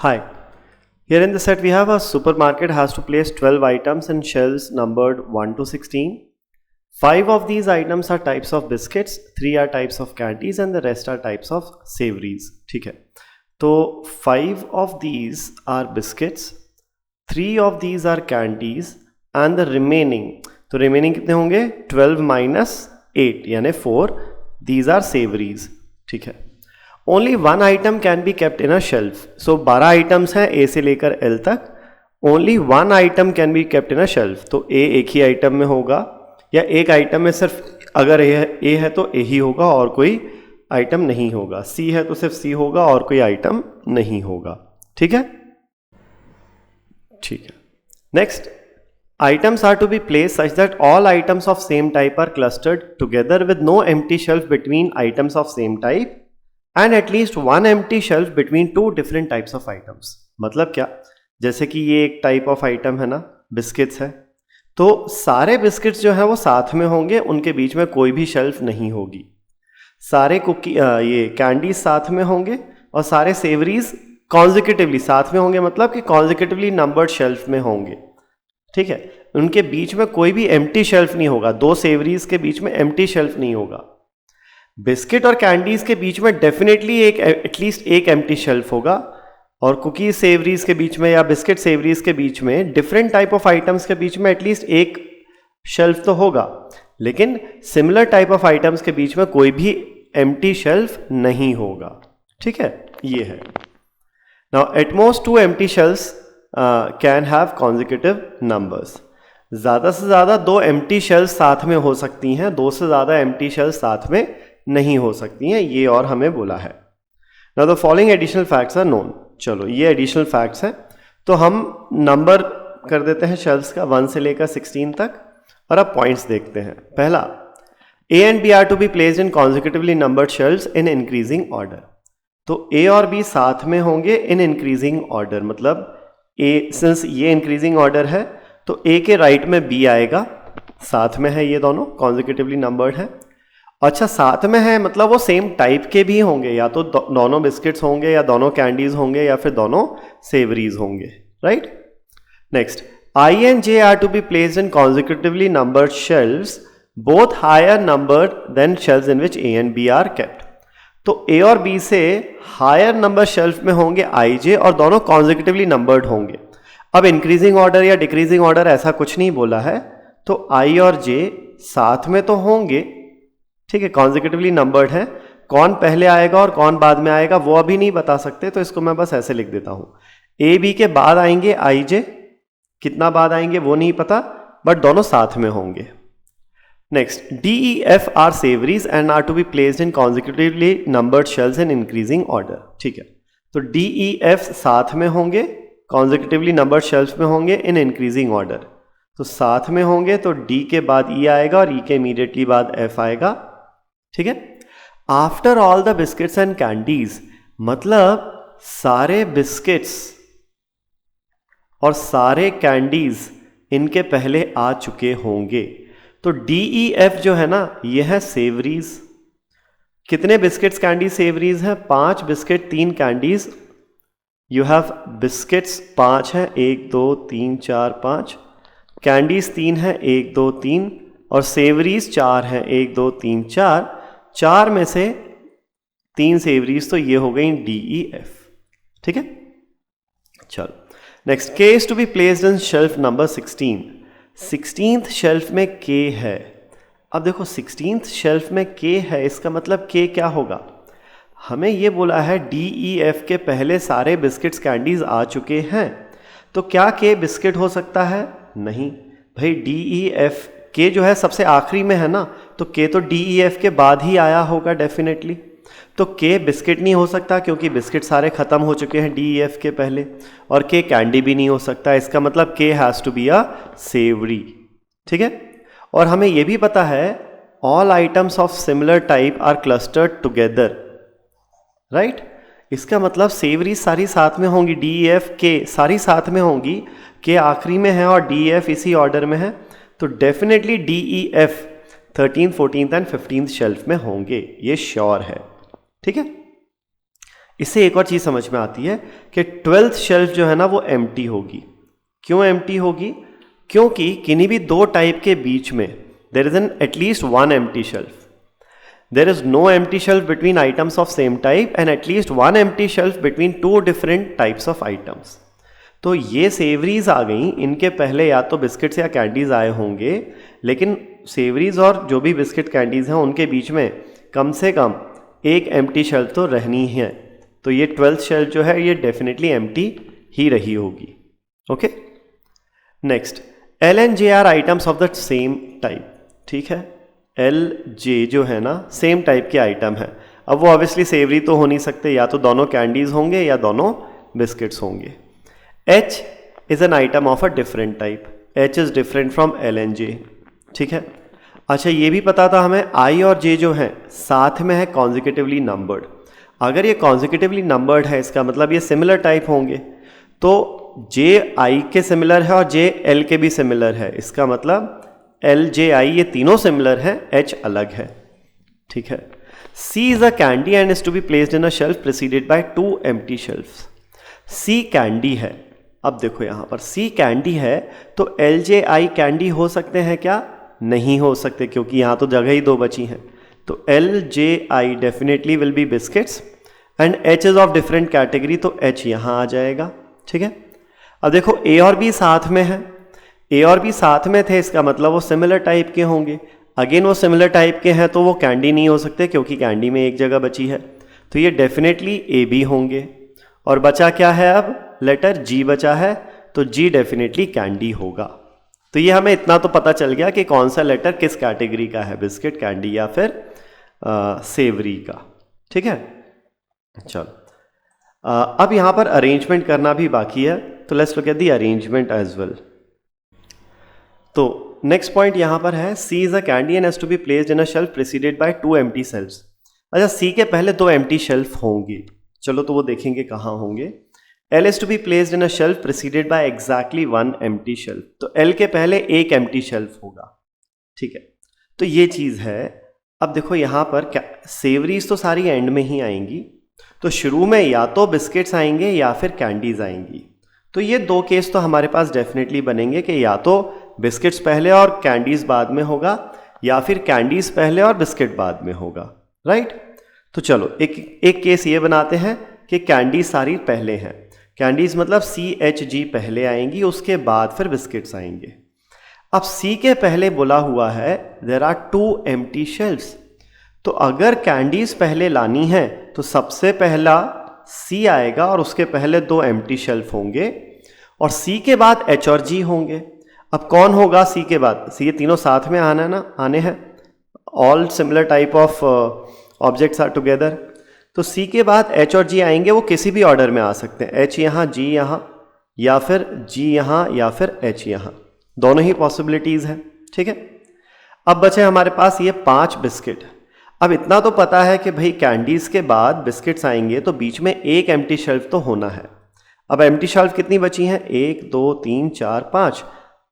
Hi. Here in the set we have a supermarket has to place 12 items in shelves numbered 1 to 16. 5 of these items are types of biscuits, 3 are types of candies and the rest are types of savories. ठीक है, तो 5 of these are biscuits, 3 of these are candies and the remaining, तो remaining कितने होंगे 12 minus 8 यानी 4, these are savories. ठीक है, only one item can be kept in a shelf. So 12 items हैं ए से लेकर एल तक. Only one item can be kept in a shelf. तो ए एक ही आइटम में होगा या एक आइटम में सिर्फ अगर ए है तो ए ही होगा और कोई आइटम नहीं होगा. सी है तो सिर्फ सी होगा और कोई आइटम नहीं होगा. ठीक है, ठीक है. Next, items are to be placed such that all items of same type are clustered together with no empty shelf between items of same type and at least one empty shelf between two different types of items. मतलब क्या, जैसे कि ये एक type of item है ना, biscuits है, तो सारे बिस्किट्स जो है वो साथ में होंगे, उनके बीच में कोई भी शेल्फ नहीं होगी. सारे ये कैंडीज साथ में होंगे और सारे सेवरीज कॉन्जिक्यूटिवली साथ में होंगे, मतलब कि कॉन्जिक्यूटिवली नंबर्ड शेल्फ में होंगे. ठीक है, उनके बीच में कोई भी एम्प्टी शेल्फ नहीं होगा. 2 सेवरीज के बीच में एम्प्टी शेल्फ नहीं होगा. बिस्किट और कैंडीज के बीच में डेफिनेटली एटलीस्ट एक एम्प्टी शेल्फ होगा और कुकीज सेवरीज के बीच में या बिस्किट सेवरीज के बीच में डिफरेंट टाइप ऑफ आइटम्स के बीच में एटलीस्ट एक शेल्फ तो होगा, लेकिन सिमिलर टाइप ऑफ आइटम्स के बीच में कोई भी एम्प्टी शेल्फ नहीं होगा. ठीक है, ये है. Now at most 2 empty shelves can have consecutive numbers. ज़्यादा से ज़्यादा 2 एम्प्टी शेल्स साथ में हो सकती हैं, 2 से ज़्यादा एम्प्टी शेल्स साथ में नहीं हो सकती हैं, ये और हमें बोला है. Now the following additional facts are known. चलो, ये एडिशनल फैक्ट्स हैं, तो हम नंबर कर देते हैं शेल्स का 1 से लेकर 16 तक और अब पॉइंट्स देखते हैं. पहला, A and B are to be placed in consecutively numbered shelves in increasing order. तो ए और बी साथ में होंगे इन इंक्रीजिंग ऑर्डर, मतलब ए, सिंस ये इंक्रीजिंग ऑर्डर है तो ए के राइट में बी आएगा, साथ में है, ये दोनों कॉन्जिक्यूटिवली नंबर्ड है. अच्छा, साथ में है मतलब वो सेम टाइप के भी होंगे, या तो दोनों बिस्किट्स होंगे या दोनों कैंडीज होंगे या फिर दोनों सेवरीज होंगे. Right. Next, I and J are to be placed in consecutively numbered shelves, both higher numbered than shelves in which A and B are kept. तो ए और बी से हायर नंबर शेल्फ में होंगे आई जे और दोनों consecutively numbered होंगे. अब increasing order या डिक्रीजिंग ऑर्डर ऐसा कुछ नहीं बोला है, तो आई और जे साथ में तो होंगे. ठीक है, कॉन्जिक्यूटिवली नंबर्ड है. कौन पहले आएगा और कौन बाद में आएगा वो अभी नहीं बता सकते, तो इसको मैं बस ऐसे लिख देता हूं. ए बी के बाद आएंगे आई जे, कितना बाद आएंगे वो नहीं पता, बट दोनों साथ में होंगे. Next, D, E, F are savories and are to be placed in consecutively numbered shelves in increasing order. ठीक है, तो D, E, F साथ में होंगे, consecutively numbered shelves में होंगे in increasing order. तो साथ में होंगे तो D के बाद E आएगा और E के immediately बाद F आएगा. ठीक है. After all the biscuits and candies, मतलब सारे बिस्किट्स और सारे कैंडीज इनके पहले आ चुके होंगे. तो डी ई एफ जो है ना, ये है सेवरीज. कितने बिस्किट्स कैंडी सेवरीज हैं? 5 biscuit 3 candies. You have biscuits 5 हैं, 1 2 3 4 5. कैंडीज 3 हैं, 1 2 3, और सेवरीज 4 हैं, 1 2 3 4. 4 में से 3 सेवरीज, तो ये हो गई डी ई एफ. ठीक है, चलो. Next, K is to be placed in shelf number 16. 16th shelf में के है. अब देखो 16th शेल्फ में के है, इसका मतलब के क्या होगा? हमें ये बोला है डी ई एफ के पहले सारे बिस्किट्स कैंडीज आ चुके हैं, तो क्या के बिस्किट हो सकता है? नहीं भाई, डी ई एफ के जो है सबसे आखिरी में है ना, तो के तो डी ई एफ के बाद ही आया होगा डेफिनेटली. तो के बिस्किट नहीं हो सकता क्योंकि बिस्किट सारे ख़त्म हो चुके हैं डी ई एफ के पहले, और के कैंडी भी नहीं हो सकता. इसका मतलब K has to be a savoury. ठीक है, और हमें यह भी पता है all items of similar type are clustered together. Right. इसका मतलब सेवरी सारी साथ में होंगी, डी ई एफ के सारी साथ में होंगी, के आखिरी में है और डी ई एफ इसी ऑर्डर में है, तो definitely D E F 13th, 14th and 15th shelf में होंगे, ये श्योर है. ठीक है. इससे एक और चीज़ समझ में आती है कि 12th शेल्फ जो है ना वो एम्प्टी होगी। क्यों एम्प्टी होगी? क्योंकि किन्हीं भी दो टाइप के बीच में there is an at least one empty shelf. There is no empty shelf between items of same type and at least one empty shelf between two different types of items. तो ये सेवरीज आ गई, इनके पहले या तो बिस्किट्स या candies आए होंगे, लेकिन सेवरीज और जो भी बिस्किट कैंडीज हैं उनके बीच में कम से कम एक एम्प्टी शेल्फ तो रहनी है। तो ये 12th शेल्फ जो है ये डेफिनेटली एम्प्टी ही रही होगी। Okay, next, L and J are items of the same type. ठीक है, एल जे जो है ना सेम टाइप के आइटम है। अब वो ऑब्वियसली सेवरी तो हो नहीं सकते, या तो दोनों कैंडीज होंगे या दोनों बिस्किट्स होंगे। H is an item of a different type. H is different from L and J. ठीक है, अच्छा ये भी पता था हमें आई और जे जो है साथ में है कॉन्जिक्यूटिवली नंबर्ड। अगर ये कॉन्जिक्यूटिवली नंबर्ड है इसका मतलब ये सिमिलर टाइप होंगे। तो जे आई के सिमिलर है और जे एल के भी सिमिलर है, इसका मतलब एल जे आई ये तीनों सिमिलर हैं, एच अलग है। ठीक है, C is a candy and is to be placed in a shelf preceded by two empty shelves. C candy है। अब देखो यहां पर सी कैंडी है तो एल जे आई कैंडी हो सकते हैं क्या? नहीं हो सकते, क्योंकि यहां तो जगह ही दो बची हैं। तो L J I definitely will be biscuits and H is of different category, तो एच यहां आ जाएगा। ठीक है, अब देखो ए और बी साथ में है, ए और बी साथ में थे, इसका मतलब वो सिमिलर टाइप के होंगे। अगेन वो सिमिलर टाइप के हैं तो वो कैंडी नहीं हो सकते, क्योंकि कैंडी में एक जगह बची है। तो ये डेफिनेटली ए बी होंगे। और बचा क्या है? अब लेटर जी बचा है, तो जी डेफिनेटली कैंडी होगा। तो ये हमें इतना तो पता चल गया कि कौन सा लेटर किस कैटेगरी का है, बिस्किट, कैंडी या फिर सेवरी का। ठीक है, चलो अब यहाँ पर अरेंजमेंट करना भी बाकी है, तो let's look at the arrangement as well. तो नेक्स्ट पॉइंट यहां पर है, C is a candy and has to be placed in a shelf preceded by two empty shelves. अच्छा, सी के पहले दो एम्प्टी शेल्फ होंगे, चलो तो वो देखेंगे कहां होंगे। L is to be placed in a shelf preceded by exactly one empty shelf. तो एल के पहले एक एम्प्टी शेल्फ होगा। ठीक है, तो ये चीज है। अब देखो यहां पर सेवरीज तो सारी एंड में ही आएंगी, तो शुरू में या तो बिस्किट्स आएंगे या फिर कैंडीज आएंगी। तो ये दो केस तो हमारे पास डेफिनेटली बनेंगे कि या तो बिस्किट्स पहले और कैंडीज बाद में होगा, या फिर कैंडीज पहले और बिस्किट बाद में होगा। राइट, तो चलो एक केस ये बनाते हैं कि कैंडीज सारी पहले हैं। कैंडीज मतलब सी एच जी पहले आएंगी, उसके बाद फिर बिस्किट्स आएंगे। अब सी के पहले बोला हुआ है there are two empty shelves. तो अगर कैंडीज पहले लानी है तो सबसे पहला सी आएगा और उसके पहले दो एम्प्टी शेल्फ होंगे, और सी के बाद एच और जी होंगे। अब कौन होगा सी के बाद? सी, ये तीनों साथ में आना ना, आने हैं, all similar type of objects are together. तो सी के बाद एच और जी आएंगे, वो किसी भी ऑर्डर में आ सकते हैं, एच यहाँ, जी यहाँ, या फिर जी यहाँ, या फिर एच यहाँ, दोनों ही पॉसिबिलिटीज हैं। ठीक है, अब बचे हमारे पास ये 5 बिस्किट। अब इतना तो पता है कि भाई कैंडीज के बाद बिस्किट्स आएंगे तो बीच में एक एम्प्टी शेल्फ तो होना है। अब एम्प्टी शेल्फ कितनी बची हैं? 1 2 3 4 5,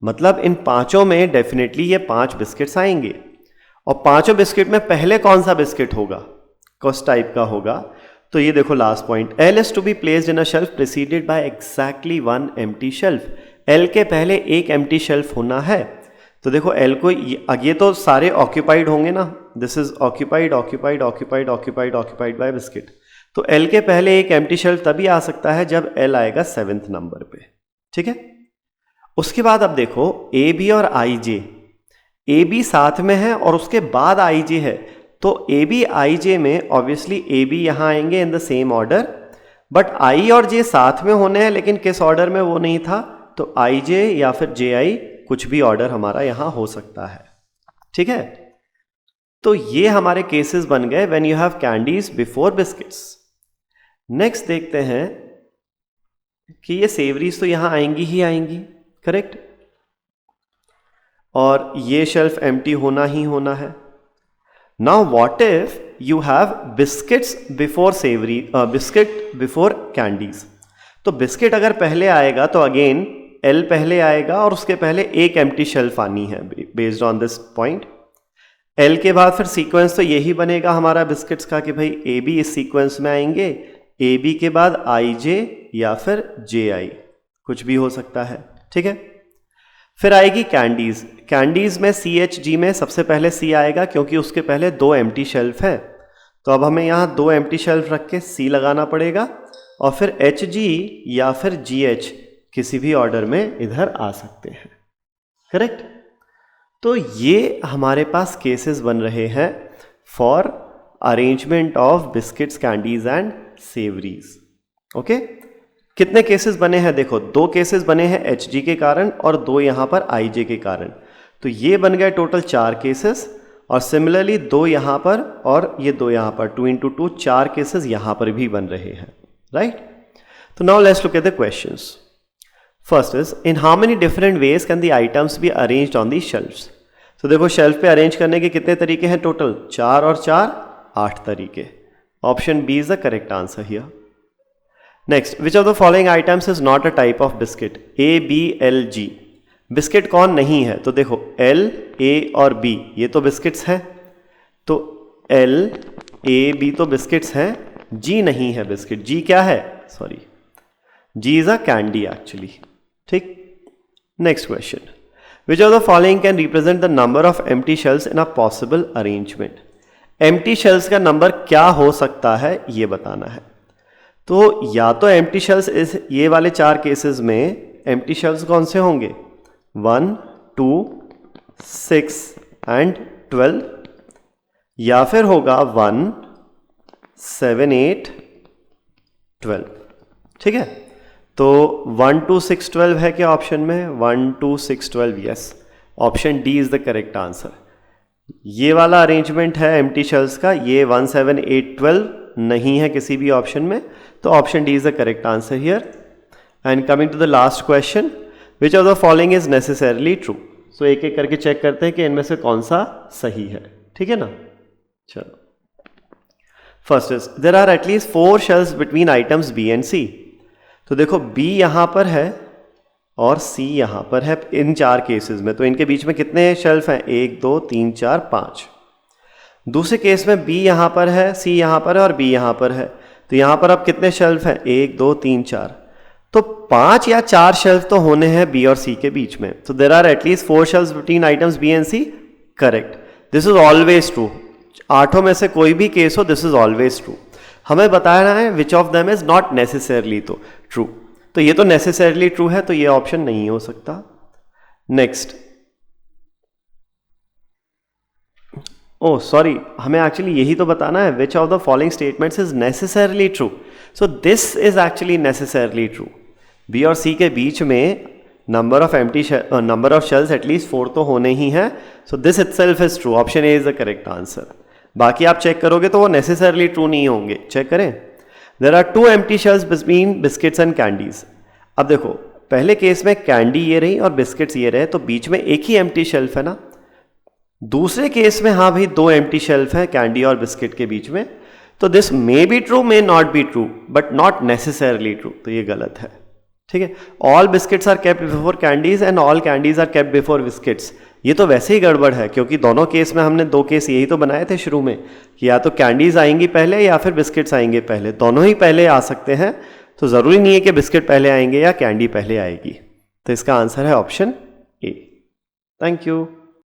मतलब इन पांचों में डेफिनेटली ये 5 बिस्किट्स आएंगे। और पांचों बिस्किट में पहले कौन सा बिस्किट होगा, किस टाइप का होगा? तो ये देखो last point, L is to be placed in a shelf preceded by exactly one empty shelf. L के पहले एक एम्प्टी शेल्फ होना है। तो देखो एल को, ये तो सारे ऑक्यूपाइड होंगे ना, this is occupied occupied occupied occupied occupied by biscuit. तो एल के पहले एक एम्प्टी शेल्फ तभी आ सकता है जब एल आएगा 7th नंबर पे। ठीक है, उसके बाद अब देखो ए बी और आई जे, ए बी साथ में है और उसके बाद आई जे है। तो ए बी आई जे में ऑब्वियसली ए बी यहां आएंगे in the same order, but I और जे साथ में होने हैं, लेकिन किस ऑर्डर में वो नहीं था। तो आई जे या फिर जे आई, कुछ भी ऑर्डर हमारा यहां हो सकता है। ठीक है, तो ये हमारे केसेस बन गए when you have candies before biscuits. Next देखते हैं कि ये सेवरीज तो यहां आएंगी ही आएंगी, करेक्ट, और ये शेल्फ एम्प्टी होना ही होना है। Now what if you have biscuits before savory, biscuit before candies. तो बिस्किट अगर पहले आएगा तो अगेन एल पहले आएगा और उसके पहले एक एम्प्टी शेल्फ आनी है based on this point. L के बाद फिर सीक्वेंस तो यही बनेगा हमारा बिस्किट्स का कि भाई ए बी इस सीक्वेंस में आएंगे, ए बी के बाद आई जे या फिर जे आई, कुछ भी हो सकता है, ठीक है। फिर आएगी कैंडीज। कैंडीज में सी एच जी में सबसे पहले सी आएगा क्योंकि उसके पहले 2 एम्प्टी शेल्फ है, तो अब हमें यहाँ 2 एम्प्टी शेल्फ रख के सी लगाना पड़ेगा और फिर एच जी या फिर जी एच किसी भी ऑर्डर में इधर आ सकते हैं, करेक्ट। तो ये हमारे पास केसेस बन रहे हैं for arrangement of biscuits, candies and savouries, okay. कितने केसेस बने हैं देखो, 2 केसेस बने हैं एच जी के कारण और 2 यहाँ पर आई जे के कारण, तो ये बन गए टोटल 4 केसेस। और सिमिलरली 2 यहाँ पर और ये 2 यहाँ पर, 2 into 2 4 केसेस यहाँ पर भी बन रहे हैं, राइट। तो now let's look at the questions. First is in how many different ways can the items be arranged on the shelves. तो देखो शेल्फ पे अरेंज करने के कितने तरीके हैं टोटल, 4 और 4 8 तरीके। Option B is the correct answer here. Next, which of the following items is not a type of biscuit, A B L G. Biscuit कौन नहीं है, तो देखो एल ए और बी ये तो बिस्किट्स हैं, तो एल ए बी तो बिस्किट्स हैं, जी नहीं है बिस्किट। जी क्या है, sorry, G is a candy actually, ठीक। Next question, which of the following can represent the number of empty shells in a possible arrangement. Empty shells का number क्या हो सकता है ये बताना है। तो या तो एम्प्टी शेल्स इस ये वाले 4 केसेस में एम्प्टी शेल्स कौन से होंगे, 1 2 6 एंड 12, या फिर होगा 1 7 8 12, ठीक है। तो 1 2 6 12 है क्या ऑप्शन में, 1 2 6 12, yes, option D is the correct answer. ये वाला अरेंजमेंट है एम्प्टी शेल्स का, ये 1 7 8 12 नहीं है किसी भी ऑप्शन में, तो option D is the correct answer here. And coming to the last question, which of the following is necessarily true. So एक एक करके चेक करते हैं कि इनमें से कौन सा सही है, ठीक है ना। चलो, first is there are at least 4 shells between items B and C. तो देखो बी यहां पर है और सी यहां पर है इन 4 केसेस में, तो इनके बीच में कितने शेल्फ हैं, 1 2 3 4 5। दूसरे केस में बी यहां पर है, सी यहां पर है और बी यहां पर है, तो यहां पर अब कितने शेल्फ हैं, 1 2 3 4, तो 5 या 4 शेल्फ तो होने हैं बी और सी के बीच में। तो there are at least 4 shelf between items B and C, correct. This is always true, 8 में से कोई भी केस हो दिस इज ऑलवेज ट्रू। हमें बताना है which of them is not necessarily तो ट्रू, तो ये तो नेसेसरली ट्रू है, तो ये ऑप्शन नहीं हो सकता। नेक्स्ट, ओह सॉरी, हमें एक्चुअली यही तो बताना है which of the following statements is necessarily true. So this is actually necessarily true. B और सी के बीच में नंबर ऑफ शेल्स एटलीस्ट 4 तो होने ही हैं, so this itself is true, option A is the correct answer. बाकी आप check करोगे तो वो नेसेसरली ट्रू नहीं होंगे, चेक करें। There are 2 empty shelves between biscuits and candies. अब देखो पहले केस में कैंडी ये रही और बिस्किट्स ये रहे, तो बीच में एक ही एम्प्टी शेल्फ है ना। दूसरे केस में हाँ भाई 2 एम्प्टी शेल्फ हैं कैंडी और बिस्किट के बीच में, तो this may be true may not be true but not necessarily true, तो ये गलत है, ठीक है। All biscuits are kept before candies and all candies are kept before biscuits, ये तो वैसे ही गड़बड़ है, क्योंकि दोनों केस में हमने 2 केस यही तो बनाए थे शुरू में कि या तो कैंडीज आएंगी पहले या फिर बिस्किट्स आएंगे पहले, दोनों ही पहले आ सकते हैं, तो ज़रूरी नहीं है कि बिस्किट पहले आएंगे या कैंडी पहले आएगी। तो इसका आंसर है ऑप्शन ए। Thank you.